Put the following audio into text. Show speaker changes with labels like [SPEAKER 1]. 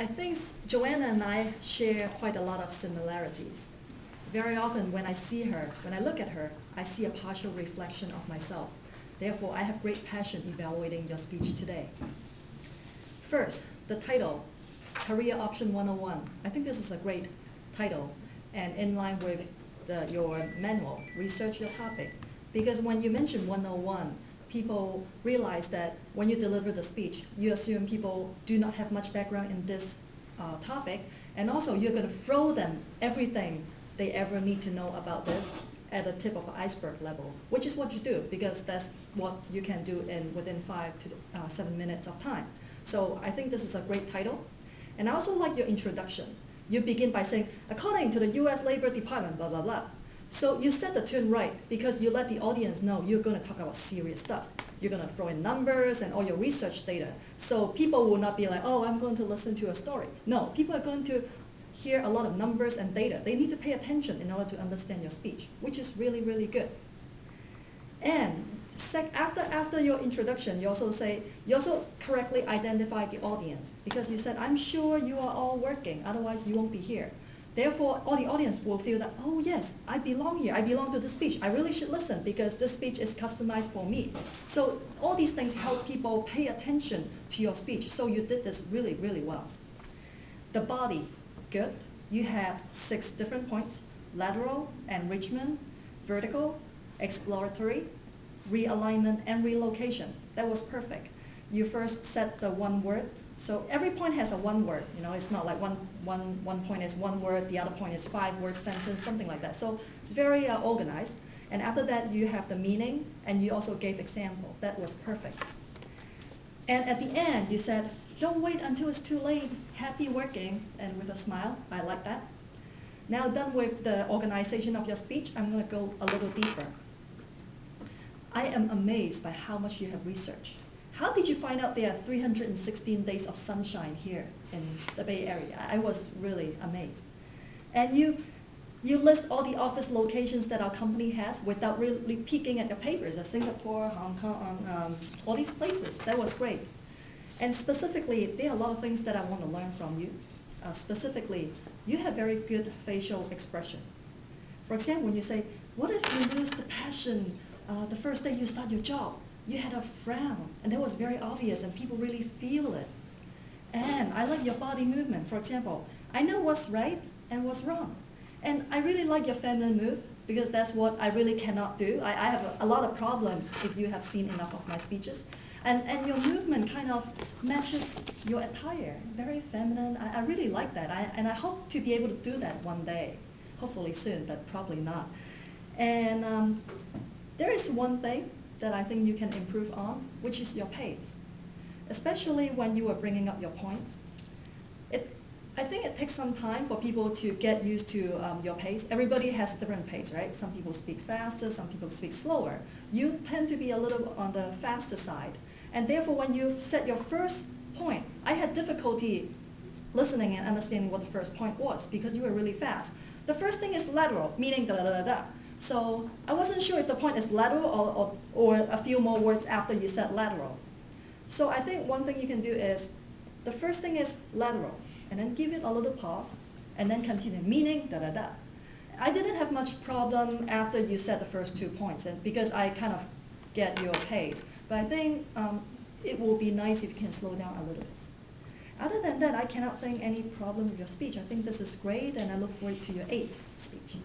[SPEAKER 1] I think Joanna and I share quite a lot of similarities. Very often when I see her, when I look at her, I see a partial reflection of myself. Therefore, I have great passion evaluating your speech today. First, the title, Career Option 101. I think this is a great title and in line with your manual, research your topic. Because when you mention 101, people realize that when you deliver the speech, you assume people do not have much background in this topic, and also you're going to throw them everything they ever need to know about this at the tip of the iceberg level, which is what you do, because that's what you can do within 5 to 7 minutes of time. So I think this is a great title. And I also like your introduction. You begin by saying, according to the US Labor Department, blah, blah, blah. So you set the tune right because you let the audience know you're going to talk about serious stuff. You're going to throw in numbers and all your research data. So people will not be like, oh, I'm going to listen to a story. No, people are going to hear a lot of numbers and data. They need to pay attention in order to understand your speech, which is really, really good. And after your introduction, you also correctly identify the audience, because you said, I'm sure you are all working, otherwise you won't be here. Therefore, all the audience will feel that, oh yes, I belong here, I belong to this speech. I really should listen because this speech is customized for me. So all these things help people pay attention to your speech. So you did this really, really well. The body, good. You had 6 different points: lateral, enrichment, vertical, exploratory, realignment, and relocation. That was perfect. You first set the one word. So every point has a one word. You know, it's not like one point is one word, the other point is 5 words sentence, something like that. So it's very organized. And after that, you have the meaning, and you also gave example. That was perfect. And at the end, you said, don't wait until it's too late. Happy working, and with a smile. I like that. Now done with the organization of your speech, I'm going to go a little deeper. I am amazed by how much you have researched. How did you find out there are 316 days of sunshine here in the Bay Area? I was really amazed. And you list all the office locations that our company has without really peeking at your papers, Singapore, Hong Kong, all these places. That was great. And specifically, there are a lot of things that I want to learn from you. Specifically, you have very good facial expression. For example, when you say, what if you lose the passion the first day you start your job? You had a frown, and that was very obvious, and people really feel it. And I like your body movement. For example, I know what's right and what's wrong. And I really like your feminine move, because that's what I really cannot do. I have a lot of problems if you have seen enough of my speeches. And your movement kind of matches your attire, very feminine. I really like that, and I hope to be able to do that one day. Hopefully soon, but probably not. And there is one thing that I think you can improve on, which is your pace. Especially when you are bringing up your points. I think it takes some time for people to get used to your pace. Everybody has a different pace, right? Some people speak faster, some people speak slower. You tend to be a little on the faster side. And therefore, when you set your first point, I had difficulty listening and understanding what the first point was because you were really fast. The first thing is lateral, meaning da-da-da-da. So I wasn't sure if the point is lateral or a few more words after you said lateral. So I think one thing you can do is, the first thing is lateral, and then give it a little pause, and then continue, meaning da-da-da. I didn't have much problem after you said the first 2 points, and because I kind of get your pace. But I think it will be nice if you can slow down a little bit. Other than that, I cannot think any problem with your speech. I think this is great, and I look forward to your 8th speech.